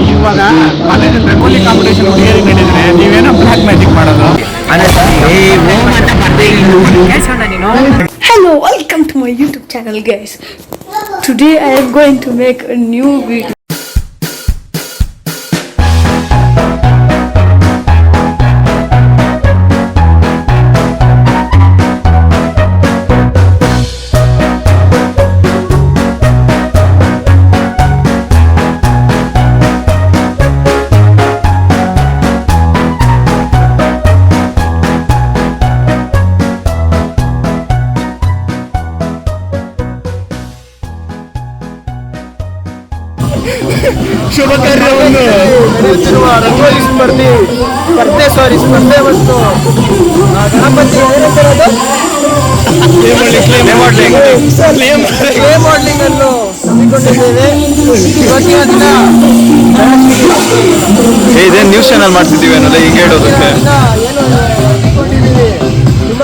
ಇವಾಗ ಕಾಲೇಜಲ್ಲಿ ರಂಗೋಲಿ ಕಾಂಪಿಟೇಷನ್ ಹುಡುಗಿಯರಿಗೆ ನಡೀತಾರೆ, ನೀವೇನೋ ಬ್ಲ್ಯಾಕ್ ಮ್ಯಾಜಿಕ್ ಮಾಡೋದು. Hello, welcome to my YouTube channel, guys. Today I am going to make a new video. ಶುಭ ಕಾರ್ಯವನ್ನು ನಡೆಯುತ್ತಿರುವ ರಂಗೋಲಿ ಸ್ಪರ್ಧೆ ಮತ್ತು ಗಣಪತಿ ಕ್ಲೇ ಮಾಡಲಿಂಗ್ ಅನ್ನು ಹಮ್ಮಿಕೊಂಡಿದ್ದೇವೆ. ಇವತ್ತಿನ ದಿನ ಇದೇನು ನ್ಯೂಸ್ ಚಾನಲ್ ಮಾಡ್ತಿದ್ದೀವಿ ಅನ್ನೋದು ಹಿಂಗೆ ಹೇಳೋದಕ್ಕೆ ಏನು ಹಮ್ಮಿಕೊಂಡಿದ್ದೀವಿ. ತುಂಬ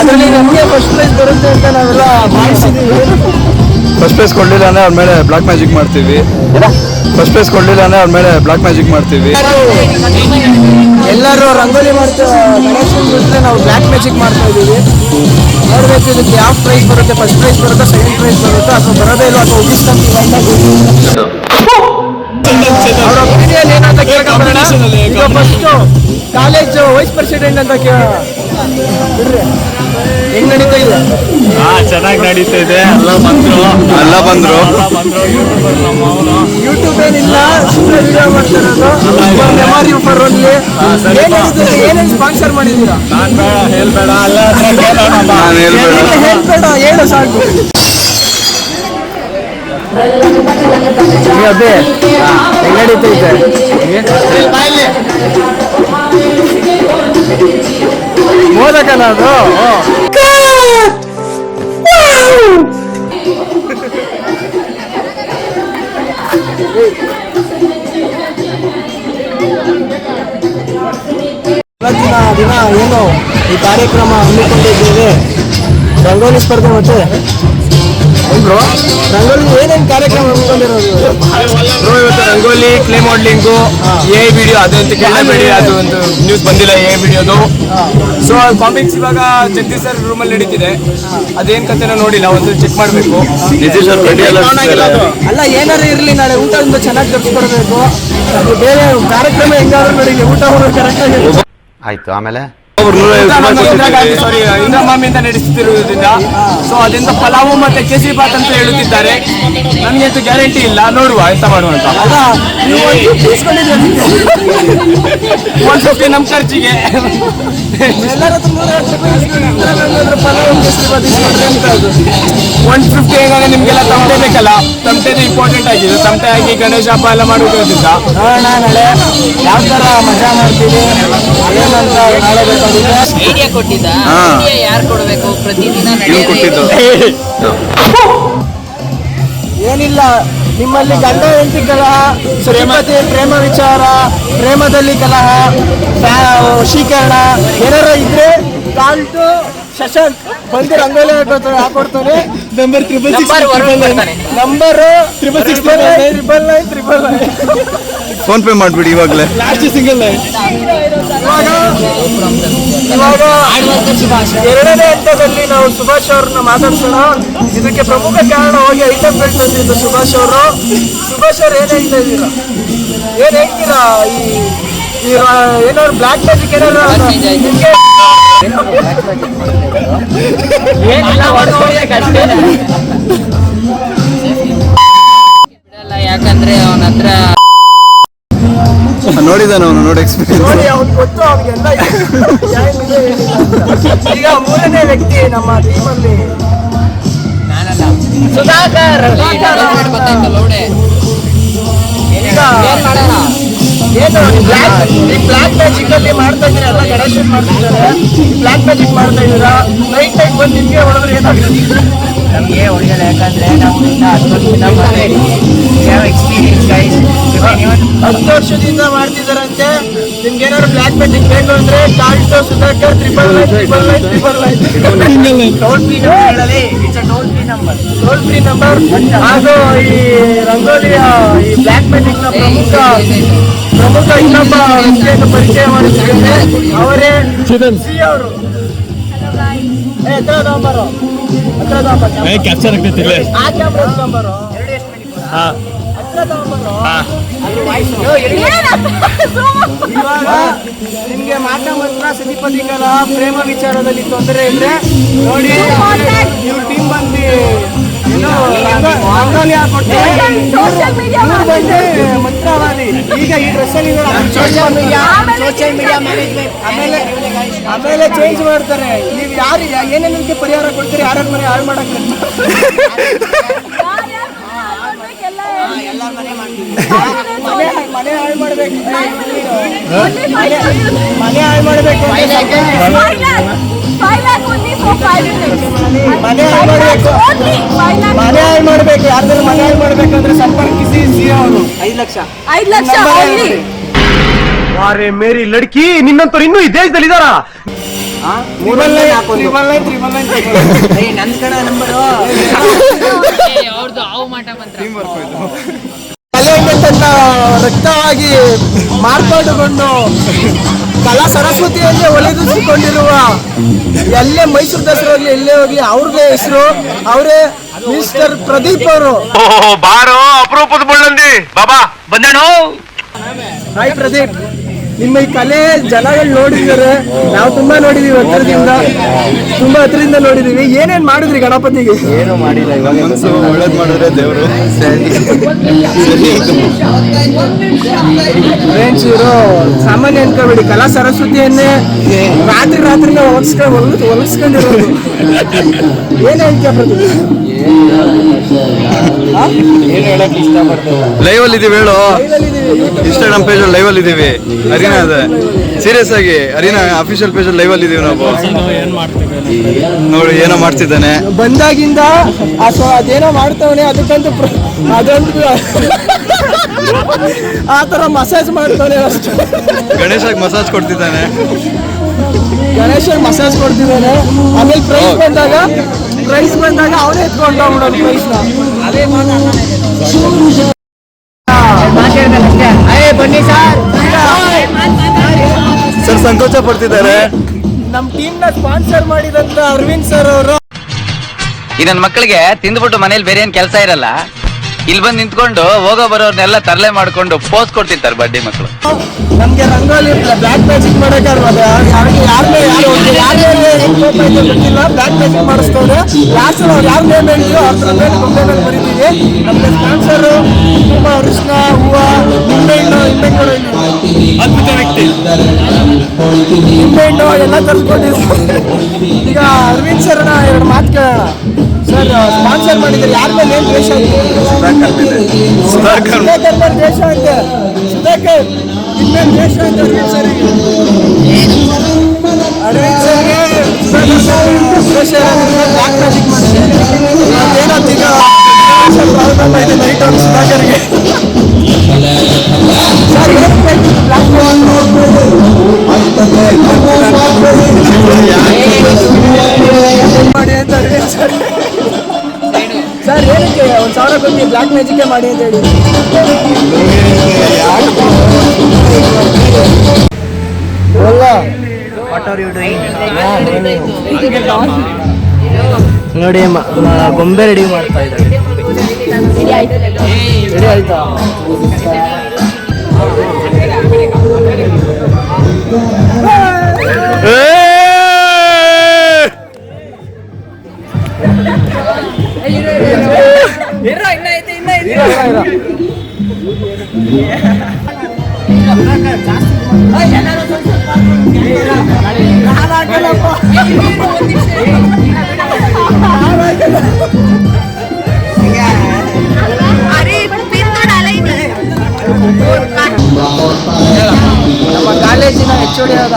ಅದರಲ್ಲಿ ನಮಗೆ ಫಸ್ಟ್ ಪ್ರೈಸ್ ಬರುತ್ತೆ ಅಂತ ನಾವೆಲ್ಲ ಭಾವಿಸಿದ್ದೀವಿ. ಫಸ್ಟ್ ಪ್ರೈಸ್ ಕೊಡಲಿಲ್ಲ ಅಂದರೆ ಅವ್ರ ಮೇಲೆ ಬ್ಲಾಕ್ ಮ್ಯಾಜಿಕ್ ಮಾಡ್ತೀವಿ. ಎಲ್ಲರೂ ರಂಗೋಲಿ ಗಣೇಶನ್ ಬಿಟ್ಟರೆ ನಾವು ಬ್ಲ್ಯಾಕ್ ಮ್ಯಾಜಿಕ್ ಮಾಡ್ತಾ ಇದ್ದೀವಿ. ನೋಡಬೇಕು ಇದಕ್ಕೆ ಯಾವ ಪ್ರೈಸ್ ಬರುತ್ತೆ, ಫಸ್ಟ್ ಪ್ರೈಸ್ ಬರುತ್ತಾ, ಸೆಕೆಂಡ್ ಪ್ರೈಸ್ ಬರುತ್ತಾ, ಅಥವಾ ಬರೋದೇ ಇಲ್ಲ ಅಥವಾ ಉಗಿಸ್ಕೊಂತೀವಿ ಅಂತ ಅವರ ಒಪಿನಿಯನ್ ಏನಂತ ಕೇಳ್ಕೊಂಬರೋಣ. ಈಗ ಫಸ್ಟು ಕಾಲೇಜು ವೈಸ್ ಪ್ರೆಸಿಡೆಂಟ್ ಅಂತ ಹೆಂಗ್ ನಡೀತಾ ಇದೆ? ಚೆನ್ನಾಗಿ ನಡೀತಾ ಇದೆ. ಎಲ್ಲ ಬಂದ್ರು ಯೂಟ್ಯೂಬ್ ಏನಿಲ್ಲ, ಸುಮ್ಮನೆ ವಿಡಿಯೋ ಮಾಡ್ತಿರೋದು. Memory for only. ಏನೇನು ಸ್ಪಾನ್ಸರ್ ಮಾಡಿದ್ದೀರಾ? ಹೇಳ್ಬೇಡ ಹೇಳು ಸಾಕು. ಅದೇ ಹೆಂಗ್ ನಡೀತೈತೆ? ಮೋದಕನ ಅದು ದಿನ ಏನು ಈ ಕಾರ್ಯಕ್ರಮ ಹಮ್ಮಿಕೊಂಡಿದ್ದೇವೆ. ರಂಗೋಲಿ ಸ್ಪರ್ಧೆ ಮತ್ತೆ ರಂಗೋಲಿ ಏನೇನು ಕಾರ್ಯಕ್ರಮ ಹಮ್ಮಿಕೊಂಡಿರೋದು? ಇವತ್ತು rangoli, clay modelling, A video ಅದಂತ ಕೇಳಬೇಡಿ, ಅದು ಒಂದು ನ್ಯೂಸ್ ಬಂದಿಲ್ಲ ಎ ವಿಡಿಯೋದು. ಸೊ ಕಾಮಿಕ್ಸ್ ಇವಾಗ ಜಗದೀಶ್ ಸರ್ ರೂಮಲ್ಲಿ ನಡೀತಿದೆ. ಅದೇನ್ ಕಥೆನೋ ನೋಡಿಲ್ಲ, ಒಂದು ಚೆಕ್ ಮಾಡಬೇಕು. ಅಲ್ಲ ಏನಾರು ಇರಲಿ, ನಾಳೆ ಊಟ ಒಂದು ಚೆನ್ನಾಗಿ ತರಿಸ್ಕೊಡ್ಬೇಕು. ಅದು ಬೇರೆ ಕಾರ್ಯಕ್ರಮ ಹೆಂಗಾದ್ರೂ ನಡೀಲಿ, ಊಟ ಕರೆಕ್ಟಾಗಿ ಆಯ್ತು. ಆಮೇಲೆ ಇಂದ್ರಮಾಮಿಯಿಂದ ನಡೆಸುತ್ತಿರುವುದರಿಂದ ಸೊ ಅದರಿಂದ ಪಲಾವು ಮತ್ತೆ ಕೇಸರಿ ಬಾತ್ ಅಂತ ಹೇಳುತ್ತಿದ್ದಾರೆ. ನಮ್ಗೆ ಅಂತೂ ಗ್ಯಾರಂಟಿ ಇಲ್ಲ, ನೋಡುವ ಎಂತ ಮಾಡುವಂತ. ಅಲ್ಲ ನೀವು 150 ನಮ್ಮ ಖರ್ಚಿಗೆ ಎಲ್ಲರ 150 ಹೇಗಾದ್ರೆ ನಿಮ್ಗೆಲ್ಲ ತಮಟೆ ಬೇಕಲ್ಲ, ತಮಟೆದು ಇಂಪಾರ್ಟೆಂಟ್ ಆಗಿದೆ. ತಮಟೆ ಹಾಕಿ ಗಣೇಶ ಹಬ್ಬ ಎಲ್ಲ ಮಾಡುವುದರಿಂದ ನಾಳೆ ಯಾವ ತರ ಮಜಾ ಮಾಡ್ತೀವಿ ಏನಂತ ನಾಳೆ ಬೇಕಾಗುತ್ತೆ. ಐಡಿಯಾ ಕೊಟ್ಟಿದ್ದ, ಯಾರು ಕೊಡಬೇಕು ಪ್ರತಿದಿನ ಕೊಟ್ಟಿದ್ದು ಏನಿಲ್ಲ. ನಿಮ್ಮಲ್ಲಿ ಗಂಡ ಹೆಂಡತಿ ಕಲಹ, ಶ್ರೀಮತಿ ಪ್ರೇಮ ವಿಚಾರ, ಪ್ರೇಮದಲ್ಲಿ ಕಲಹ, ವಶೀಕರಣ ಏನಾರ ಇದ್ರೆ ಕಾಲ್ಟು ಶಶಾಂಕ್ ಬಂದು ರಂಗೋಲಿ ಹಾಕೊಡ್ತಾನೆ. ನಂಬರ್ 699 ಫೋನ್ ಪೇ ಮಾಡ್ಬಿಡಿ ಇವಾಗಲೇ. ಲಾಸ್ಟ್ ಸಿಂಗಲ್ ಇವಾಗ ಎರಡನೇ ಹಂತದಲ್ಲಿ ನಾವು ಸುಭಾಷ್ ಅವ್ರನ್ನ ಮಾತಾಡ್ಸೋಣ. ಇದಕ್ಕೆ ಪ್ರಮುಖ ಕಾರಣ ಹೋಗಿ ಐಟಮ್ ಬೆಲ್ಟ್ ಬಂದಿದ್ದು ಸುಭಾಷ್ ಅವರು. ಸುಭಾಷ್ ಅವ್ರು ಏನ್ ಹೇಳ್ತಾ ಇದ್ದೀರಾ? ಏನ್ ಹೇಳ್ತೀರಾ? ಈ ಏನಾದ್ರು ಬ್ಲ್ಯಾಕ್ ಮ್ಯಾಜಿಕ್ ಏನಾದ್ರು ನಿಮ್ಗೆ ಬಿಡಲ್ಲ, ಯಾಕಂದ್ರೆ ಅವನ ಹತ್ರ ನೋಡಿದಾನ ಅವನು, ನೋಡಿ ಎಕ್ಸ್ಪೀರಿಯನ್ಸ್ ನೋಡಿ ಅವ್ನು ಗೊತ್ತು ಅವ್ರಿಗೆಲ್ಲ. ಈಗ ಮೂರನೇ ವ್ಯಕ್ತಿ ನಮ್ಮ ಟೀಮಲ್ಲಿ ಸುಧಾಕರ್. ಏನು ಬ್ಲ್ಯಾಕ್ ಮ್ಯಾಜಿಕ್ ಅಲ್ಲಿ ಮಾಡ್ತಾ ಇದ್ದೀರಾ? ಎಲ್ಲ ಗಣೇಶನ್ ಮಾಡ್ತಿದ್ದಾರೆ, ಬ್ಲ್ಯಾಕ್ ಮ್ಯಾಜಿಕ್ ಮಾಡ್ತಾ ಇದ್ದೀರಾ. ನೈಟ್ ಬಂದು ನಿಮ್ಗೆ ಹೊಡೆದ್ರೆ ಏನಾಗುತ್ತೆ? ನಮಗೆ ಒಳ್ಳೆಯದು. ಯಾಕಂದ್ರೆ ನಾವು ಇನ್ನ 10 ವರ್ಷದಿಂದ ಮಾಡ್ತಾ ಇದ್ದೀವಿ. Experience guys. 10 ವರ್ಷದಿಂದ ಮಾಡ್ತಿದಾರಂತೆ. ನಿಮ್ಗೆ ಏನಾದ್ರು ಬ್ಲಾಕ್ ಮ್ಯಾಜಿಕ್ ಬೇಕು ಅಂದ್ರೆ ಟಾಲ್ಟೋ ಸುಧಾಕರ್ 999 ಟೋಲ್ ಫ್ರೀ ನಂಬರ್ ಹೇಳಲಿ. It's a toll free number. Toll free number. ಹಾಗೂ ಈ ರಂಗೋಲಿಯ ಈ ಬ್ಲಾಕ್ ಮ್ಯಾಜಿಕ್ ನ ಪ್ರಮುಖ ಇನ್ನೊಬ್ಬ ವ್ಯಕ್ತಿಯನ್ನು ಪರಿಚಯ ಮಾಡಿದ್ದಾರೆ. ಅವರೇ ಸಿ ಅವರು. ಕ್ಯಾಪ್ಚರ್ ಆಗ್ತೈತಿಲ್ಲ. ಇವಾಗ ನಿಮ್ಗೆ ಮಾಟ ಮಂತ್ರ ಸತಿಪತಿಗಳ ಪ್ರೇಮ ವಿಚಾರದಲ್ಲಿ ತೊಂದರೆ ಇದ್ರೆ ನೋಡಿ, ಇವ್ರ ಟೀಮ್ ಬಂದು ರಂಗೋಲಿ ಹಾಕೊಡ್ತಾರೆ. ಮಂತ್ರವಾದಿ. ಈಗ ಈ ಡ್ರೆಸ್ ಅಲ್ಲಿ ಸೋಷಿಯಲ್ ಮೀಡಿಯಾ ಆಮೇಲೆ ಚೇಂಜ್ ಮಾಡ್ತಾರೆ. ನೀವು ಯಾರು ಏನೇನಕ್ಕೆ ಪರಿಹಾರ ಕೊಡ್ತೀರಿ? ಯಾರ ಮನೆ ಹಾಳು ಮಾಡಕ್ಕೆ ಮನೆ ಹಾಳು ಮಾಡ್ಬೇಕು. ಮನೆ ಹಾಳು ಮಾಡ್ಬೇಕು. ಮನೆ ಹಾಳು ಮಾಡ್ಬೇಕು. ಯಾರ್ದಾರು ಮನೆ ಹಾಳು ಮಾಡ್ಬೇಕಂದ್ರೆ ಸಂಪರ್ಕಿಸಿ ಸಿ ಅವರು 5 ಲಕ್ಷ. ಅರೆ ಮೇರಿ ಲಡ್ಕಿ, ನಿನ್ನಂತವ್ರು ಇನ್ನೂ ಈ ದೇಶದಲ್ಲಿ ಇದಾರ? 999 ನನ್ನ ಕಡೆ ನಂಬರು. ಅವ್ರದ್ದು ಹಾವು ಮಾಟ ಮಂತ್ರ. ಕಲೆಯನ್ನು ತನ್ನ ರಕ್ತವಾಗಿ ಮಾರ್ಪಾಡುಕೊಂಡು ಕಲಾ ಸರಸ್ವತಿಯನ್ನೇ ಒಲಿದಿಸಿಕೊಂಡಿರುವ ಎಲ್ಲೇ ಮೈಸೂರು ದಸರಾ ಹೋಗ್ಲಿ ಎಲ್ಲೇ ಹೋಗ್ಲಿ ಅವ್ರದೇ ಹೆಸರು. ಅವರೇ ಮಿಸ್ಟರ್ ಪ್ರದೀಪ್ ಅವರು. ಬಾರೋ ಅಪರೂಪದ ಮುಳ್ಳಂದಿ ಬಾಬಾ ಬಂದೇಣೋ. ಹಾಯ್ ಪ್ರದೀಪ್, ನಿಮ್ಮ ಈ ಕಲೆ ಜನಗಳು ನೋಡಿದ್ದಾರೆ. ನಾವು ತುಂಬಾ ನೋಡಿದೀವಿ, ತುಂಬಾ ಹತ್ರದಿಂದ ನೋಡಿದೀವಿ. ಏನೇನ್ ಮಾಡಿದ್ರಿ ಗಣಪತಿಗೆ? ಏನು ಮಾಡಿಲ್ಲ. ಇವಾಗ ಮನಸ್ಸು ಒಳ್ಳೇದು ಮಾಡಿದ್ರೆ ದೇವರು ಫ್ರೆಂಡ್ಸ್, ಇವರು ಸಾಮಾನ್ಯ ಅನ್ಕೋಬೇಡಿ. ಕಲಾ ಸರಸ್ವತಿಯನ್ನೇ ರಾತ್ರಿನೇ ಹೊಲಿಸ್ಕೊಂಡಿರೋದು. ಏನ್ ಹೇಳ್ತೀಯ ಪ್ರದೀಪ್? ಏನು ಹೇಳಕ್ ಇಷ್ಟಪಡ್ತೇವೆ. ಲೈವ್ ಅಲ್ಲಿ ಇದೀವಿ, ಹೇಳು. ಇನ್ಸ್ಟಾಗ್ರಾಮ್ ಪೇಜ್ ಅಲ್ಲಿ ಲೈವ್ ಅಲ್ಲಿ ಇದೀವಿ. ಅರಿನಾ ಅದೇ ಸೀರಿಯಸ್ ಆಗಿ ಅರಿನಾ ಅಫಿಷಿಯಲ್ ಪೇಜ್ ಅಲ್ಲಿ ಲೈವ್ ಅಲ್ಲಿ ಇದೀವಿ ನಾವು. ನೋಡಿ ಏನೋ ಮಾಡ್ತಿದ್ದಾನೆ. ಬಂದಾಗಿಂದ ಅದೇನೋ ಮಾಡ್ತಾವನೆ. ಅದೊಂದು ಆ ತರ ಮಸಾಜ್ ಮಾಡ್ತಾನೆ ಅಷ್ಟು. ಗಣೇಶಾಗ್ ಮಸಾಜ್ ಕೊಡ್ತಿದ್ದಾನೆ. ಗಣೇಶನ್ ಮಸಾಜ್ ಕೊಡ್ತಿದ್ದಾನೆ. ಆಮೇಲೆ ಪ್ರೈಸ್ ಬಂದಾಗ ಅವನೇ ಎತ್ಕೊಂಡು ಹೋಗ್ಬಿಡೋದು ಪ್ರೈಸ್ನ. ಬನ್ನಿ ಸರ್ ಸಂಕೋಚ ಪಡ್ತಿದ್ದಾರೆ. ನಮ್ಮ ಟೀಮ್ ನ ಸ್ಪಾನ್ಸರ್ ಮಾಡಿದಂತ ಅರವಿಂದ್ ಸರ್ ಅವರು. ಈ ನನ್ನ ಮಕ್ಕಳಿಗೆ ತಿಂದ್ಬಿಟ್ಟು ಮನೇಲಿ ಬೇರೆ ಏನ್ ಕೆಲಸ ಇರಲ್ಲ, ಇಲ್ಲಿ ಬಂದು ನಿಂತ್ಕೊಂಡು ಹೋಗೋ ಬರೋರ್ನೆಲ್ಲ ತರಲೆ ಮಾಡ್ಕೊಂಡು ಪೋಸ್ ಕೊಡ್ತಿರ್ತಾರೆ ಬಡ್ಡಿ ಮಕ್ಕಳು. ನಮ್ಗೆ ರಂಗೋಲಿ ಬ್ಲಾಕ್ ಮ್ಯಾಜಿಕ್ ಮಾಡಕ್ಕೆ ಗೊತ್ತಿಲ್ಲ. Black magic ಮಾಡಿಸ್ತವ್ರೆ. ಲಾಸ್ಟ್ ಅವ್ರು ಯಾರು ನೇಮ್ ಹೇಳಿದ್ರು ಅವ್ರ ಮೇಲೆ ಗೊಂಬೆ ಮೇಲೆ ಬರೀತೀವಿ. ನಮ್ಗೆ ಸ್ಪಾನ್ಸರು ತುಂಬಾ ಅರಿಶಿನ, ಹೂವು, ನಿಂಬೆಹಣ್ಣು ಅದ್ಭುತ ವ್ಯಕ್ತಿ. ನಿಂಬೆಹಣ್ಣು ಎಲ್ಲ ತರಿಸ್ಕೊಂಡಿದ್ದೀವಿ. ಈಗ ಅರವಿಂದ್ ಸರ್ನ 2 ಮಾತು ಕೇಳೋಣ. ಸರ್, ಸ್ಪಾನ್ಸರ್ ಮಾಡಿದ್ದಾರೆ. ಯಾರ ಮೇಲೆ ಏನ್ ದ್ವೇಷ ಇದೆ? ಸುಧಾಕರ್ ಮೇಲೆ ದ್ವೇಷ ಇದೆ. ಸುಧಾಕರ್ ಇನ್ಮೇಲೆ ದ್ವೇಷ ಇದೆ ಅರವಿಂದ್ ಸರ್ಗೆ. ಅರವಿಂದ್ ಸರ್ಗೆ ದ್ವೇಷ ಇರೋದ್ರಿಂದ ಬ್ಲಾಕ್ ಮ್ಯಾಜಿಕ್ ಮಾಡಿದ್ದಾರೆ. ಏನಂತ ಈಗ ಪ್ರಾಬ್ಲಮ್ ಇದೆ ನೈಟ್ ಅವ್ರು ಸುಧಾಕರ್ಗೆ. ಸರ್, ಏನು ಬ್ಲಾಕ್ ಮಾಡಿ ಅಂತ ಅರವಿಂದ್ ಸರ್. ಸರ್, ಏನಕ್ಕೆ 1,000 ಕೊಟ್ಟು ಬ್ಲಾಕ್ ಮ್ಯಾಜಿಕ್ ಮಾಡಿ ಅಂತ ಹೇಳಿ. ನೋಡಿ, ಗೊಂಬೆ ರೆಡಿ ಮಾಡ್ತಾ ಇದ್ದಾರೆ. ರೆಡಿ ಆಯ್ತಾ? ನಮ್ಮ ಕಾಲೇಜಿನ HOD ಆದ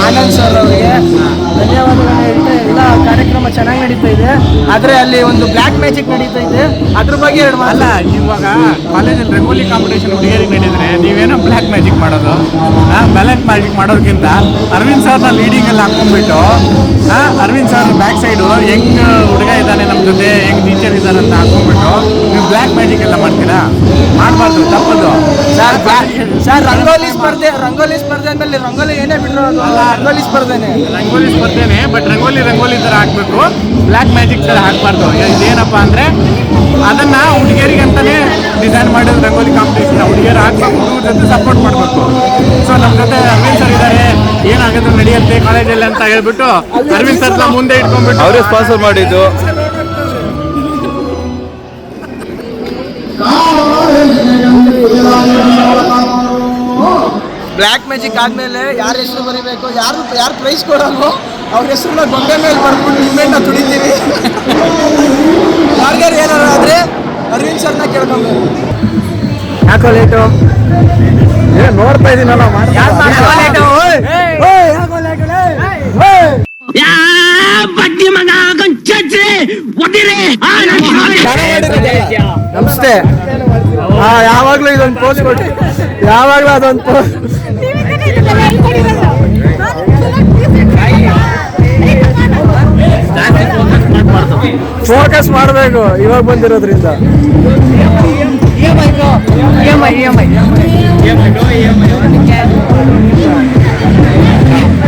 ಆನಂದ್ ಸರ್ ಅವರಿಗೆ ಧನ್ಯವಾದಗಳನ್ನು ಹೇಳ್ತಾ ಎಲ್ಲ ಕಾರ್ಯಕ್ರಮ ಚೆನ್ನಾಗಿ ನಡೀತಾ ಇದೆ, ಆದ್ರೆ ಅಲ್ಲಿ ಒಂದು ಬ್ಲ್ಯಾಕ್ ಮ್ಯಾಜಿಕ್ ನಡೀತಾ ಇದೆ. ಅದ್ರ ಬಗ್ಗೆ ಎರಡು ಅಲ್ಲ, ಇವಾಗ ಕಾಲೇಜಲ್ಲಿ ರಂಗೋಲಿ ಕಾಂಪಿಟೇಷನ್ ಹುಡುಗಿಯರಿಗೆ ನಡೆದ್ರೆ ನೀವೇನೋ ಬ್ಲ್ಯಾಕ್ ಮ್ಯಾಜಿಕ್ ಮಾಡೋದು. ಬ್ಲ್ಯಾಕ್ ಮ್ಯಾಜಿಕ್ ಮಾಡೋದಕ್ಕಿಂತ ಅರವಿಂದ್ ಸರ್ನ ಲೀಡಿಂಗ್ ಎಲ್ಲ ಹಾಕೊಂಡ್ಬಿಟ್ಟು ಅರವಿಂದ್ ಸರ್ ಬ್ಯಾಕ್ ಸೈಡು ಹೆಂಗ್ ಹುಡುಗ ಇದ್ದಾನೆ ನಮ್ಮ ಜೊತೆ, ಹೆಂಗ್ ಟೀಚರ್ ಇದ್ದಾರೆ ಅಂತ ಹಾಕೊಂಡ್ಬಿಟ್ಟು ನೀವು ಬ್ಲ್ಯಾಕ್ ಮ್ಯಾಜಿಕ್ ಎಲ್ಲ ಮಾಡ್ತೀರಾ? ಮಾಡಬಾರ್ದು, ತಪ್ಪದು. ಸರ್ ರಂಗೋಲಿ ಸ್ಪರ್ಧೆ ಅಂದ್ಮೇಲೆ ರಂಗೋಲಿ ಏನೇ ಬಿಟ್ಟರು ಅಲ್ಲ, ರಂಗೋಲಿ ಸ್ಪರ್ಧೆನೆ ಬಟ್ ರಂಗೋಲಿ ಥರ ಹಾಕ್ಬೇಕು, ಬ್ಲ್ಯಾಕ್ ಮ್ಯಾಜಿಕ್ ಥರ ಹಾಕ್ಬಾರ್ದು. ಇದೇನಪ್ಪ ಅಂದರೆ ಅದನ್ನ ಹುಡುಗಿಯರಿಗೆ ಅಂತಾನೆ ಡಿಸೈನ್ ಮಾಡಿದ ರಂಗೋಲಿ ಕಾಂಪಿಟೇಷನ್ ಹುಡುಗಿಯರು ಹಾಕ್ಬೇಕು, ಹುಡುಗರ ಜೊತೆ ಸಪೋರ್ಟ್ ಮಾಡಬೇಕು. ಸೊ ನಮ್ಮ ಜೊತೆ ಅರವಿಂದ್ ಸರ್ ಇದ್ದಾರೆ, ಏನಾಗುತ್ತೆ ನಡೆಯುತ್ತೆ ಕಾಲೇಜಲ್ಲಿ ಅಂತ ಹೇಳ್ಬಿಟ್ಟು ಅರವಿಂದ್ ಸರ್ ಮುಂದೆ ಇಟ್ಕೊಂಡ್ಬಿಟ್ಟು ಅವರೇ ಸ್ಪಾನ್ಸರ್ ಮಾಡಿದ್ದು. ಬ್ಲ್ಯಾಕ್ ಮ್ಯಾಜಿಕ್ ಆದ್ಮೇಲೆ ಯಾರ ಹೆಸರು ಬರೀಬೇಕು, ಯಾರು ಪ್ರೈಸ್ ಕೊಡೋದು ಅವ್ರ ಹೆಸರನ್ನ ಗೊಂಬೆ ಮೇಲೆ ಬರ್ಬಿಟ್ಟು ನಿಮ್ಮೆಣ್ಣ ತುಡಿತೀವಿ. ಯಾರ್ಯಾರು ಏನಾರು ಆದ್ರೆ ಅರವಿಂದ್ ಸರ್ನ ಕೇಳ್ಕೊಬೇಕು. ಯಾಕೋ ಲೇಟು? ನೋಡ್ತಾ ಇದೀನಲ್ಲ ನಮಸ್ತೆ. ಯಾವಾಗ್ಲೂ ಇದೊಂದು ಪೋಸ್ಟ್ ಕೊಟ್ಟು ಯಾವಾಗ್ಲೂ ಅದೊಂದು ಪೋಸ್ಟ್ ಫೋಕಸ್ ಮಾಡಬೇಕು ಇವಾಗ ಬಂದಿರೋದ್ರಿಂದ.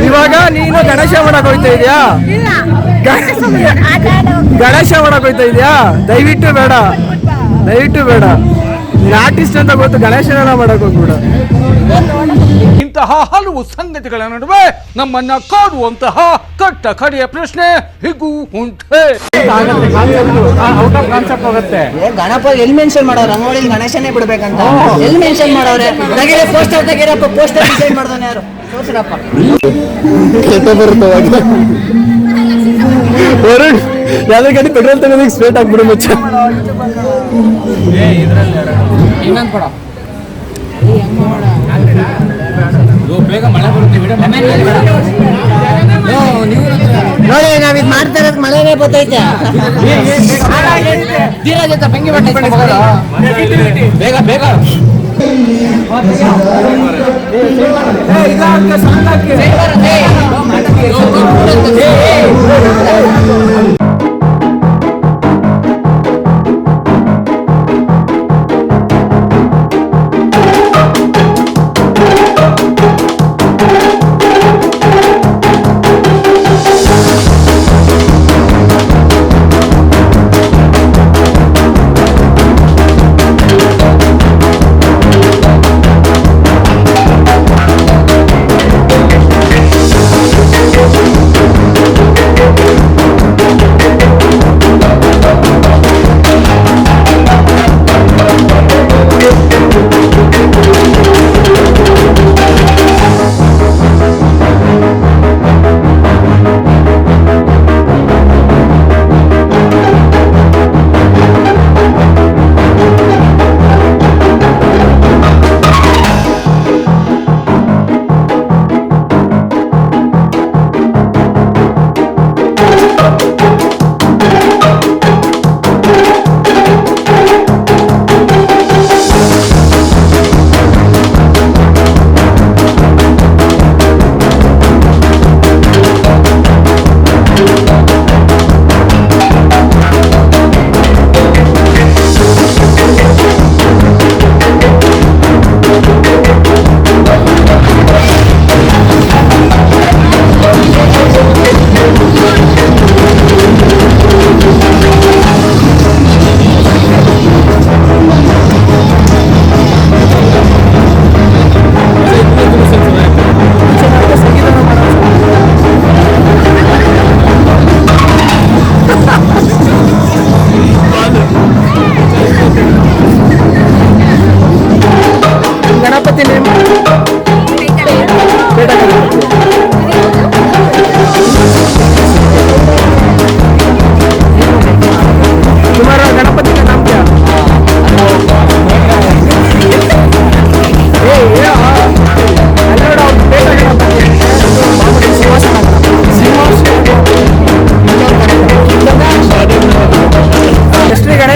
ಇವಾಗ ನೀನು ಗಣೇಶ ಮಾಡಕ್ ಹೋಗ್ತಾ ಇದೀಯಾ? ಗಣೇಶ ಮಾಡಕ್ ಹೋಗ್ತಾ ಇದೀಯಾ? ದಯವಿಟ್ಟು ಬೇಡ. ನೀನು ಆರ್ಟಿಸ್ಟ್ ಅಂತ ಗೊತ್ತು, ಗಣೇಶನೆಲ್ಲ ಮಾಡಕ್ ಹೋಗ್ಬಿಡ. ಇಂತಹ ಹಲವು ಸಂಗತಿಗಳ ನಡುವೆ ನಮ್ಮನ್ನ ಕಾಡುವಂತಹ ಕಟ್ಟ ಕಡೆಯ ಪ್ರಶ್ನೆ ಹೀಗೂ ಉಂಟೆ. ಔಟ್ ಆಫ್ ಕಾನ್ಸೆಪ್ಟ್ ಹೋಗುತ್ತೆ. ಗಣಪ ಎಲ್ಲಿ ಮೆನ್ಷನ್ ಮಾಡೋರು? ರಂಗೋಲಿ ಗಣೇಶನೇ ಬಿಡ್ಬೇಕಂತ ಎಲ್ಲಿ ಮೆನ್ಷನ್ ಮಾಡೋರೆ? ಪೋಸ್ಟರ್ ತೆಗೀರಪ್ಪ, ಪೋಸ್ಟರ್ ಡಿಸೈನ್ ಮಾಡ್ದಾನೆ ಯಾರು? ತೋರ್ಸ್ರಪ್ಪ. ಯಾವ್ದೇ ಗಾಡಿ ಪೆಟ್ರೋಲ್ ತಗೋದಕ್ಕೆ ಸ್ಟ್ರೇಟ್ ಆಗ್ಬಿಡು ಮುಚ್ಚ. ನೋಡಿ ನಾವಿದ್ ಮಾಡ್ತಾ ಇರೋದು ಮಳೆನೇ ಬರ್ತೈತೆ.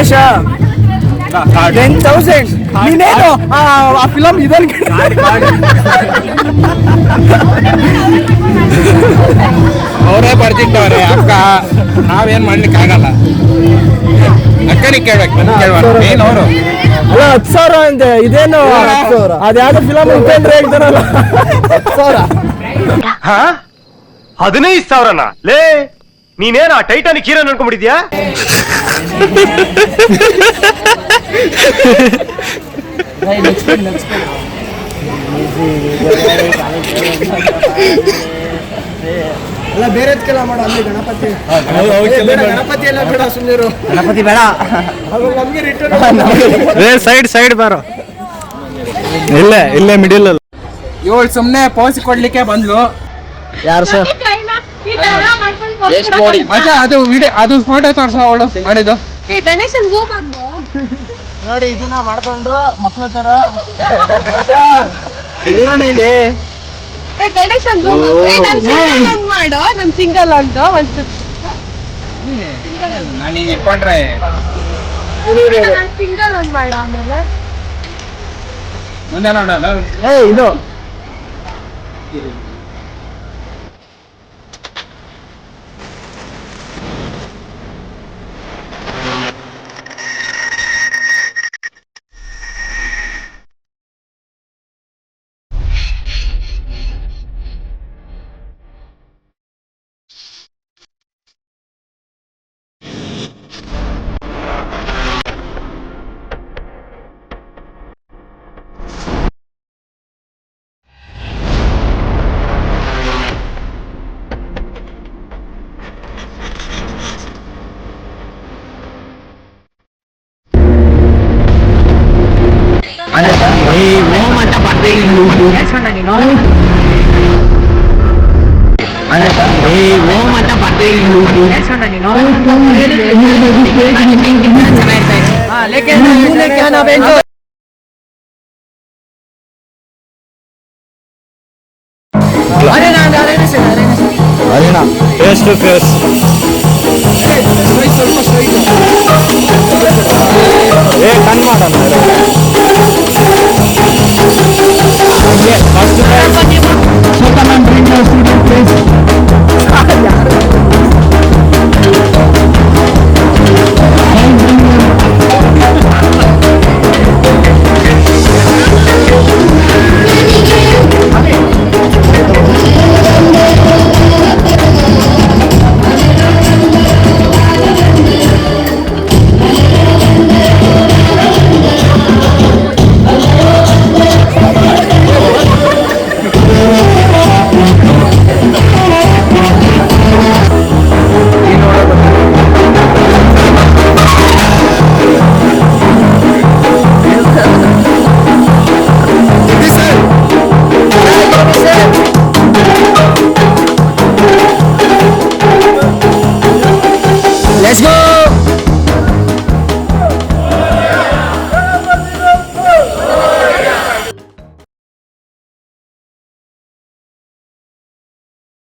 ಸುಭಾಷ 10,000 ನೀನೇನು ಆ ಫಿಲಮ್ ಇದನ್ ಅವರೇ ಬರ್ತಿದ್ದವ್ರೆ ಅಕ್ಕ, ನಾವೇನ್ ಮಾಡ್ಲಿಕ್ಕೆ ಆಗಲ್ಲ. ಅಕ್ಕನಿಗೆ ಕೇಳ್ಬೇಕು, ಮೇನ್ ಅವರು. ಅಲ್ಲ 10,000 ಅಂತೆ, ಇದೇನು ಅದ್ಯಾವ್ದು ಫಿಲಮ್ ಉಪೇಂದ್ರ ಹೇಳ್ತಾರಲ್ಲ 10,000. 15,000 ಲೇ, ನೀನೇನ ಟೈಟಾನಿಕ್ ಹೀರೋ ಅನ್ಕೊಂಡ್ಬಿಟ್ಟಿದ್ಯಾ? ಅಲ್ಲ ಬೇರೆದ್ಕೆಲ್ಲ ಮಾಡೋ ಅಲ್ಲಿ ಗಣಪತಿ ಗಣಪತಿ ಎಲ್ಲ ಬೇಡ, ಸುಮ್ಮನಿರು. ಗಣಪತಿ ಬೇಡ. ನಮ್ಗೆ ರಿಟರ್ನ್ ಸೈಡ್ ಬಾರೋ. ಇಲ್ಲೇ ಮಿಡಿಲ್ ಅಲ್ಲಿ. ಇವಳು ಸುಮ್ನೆ ಪೋಸ್ ಕೊಡ್ಲಿಕ್ಕೆ ಬಂದ್ಲು. ಯಾರು ಸರ್? ಮಚ್ಚ ಅದು ವಿಡಿಯೋ, ಅದು ಫೋಟೋ ತೋರ್ಸ ಅವಳು ಮಾಡಿದ್ದು. ನೋಡಿ ಇದನ್ನ ಮಾಡ್ಕೊಂಡು ಮಕ್ಳ ತರ ಮಾಡೋ ನಮ್ ಸಿಂಗಲ್ ಅಂತ ಒಂದು ನನಗೆ ಇಟ್ಕೊಂಡ್ರೆ ಸಿಂಗಲ್ ಒಂದ್ ಮಾಡೋ ಆಮೇಲೆ ಮುಂದೆ ನೋಡಲ್ಲ. ಇದು ಅರಿನಾ ಫೇಸ್ ಟು ಫೇಸ್. ಕಣ್ ಮಾಡೋಣ. Let's go.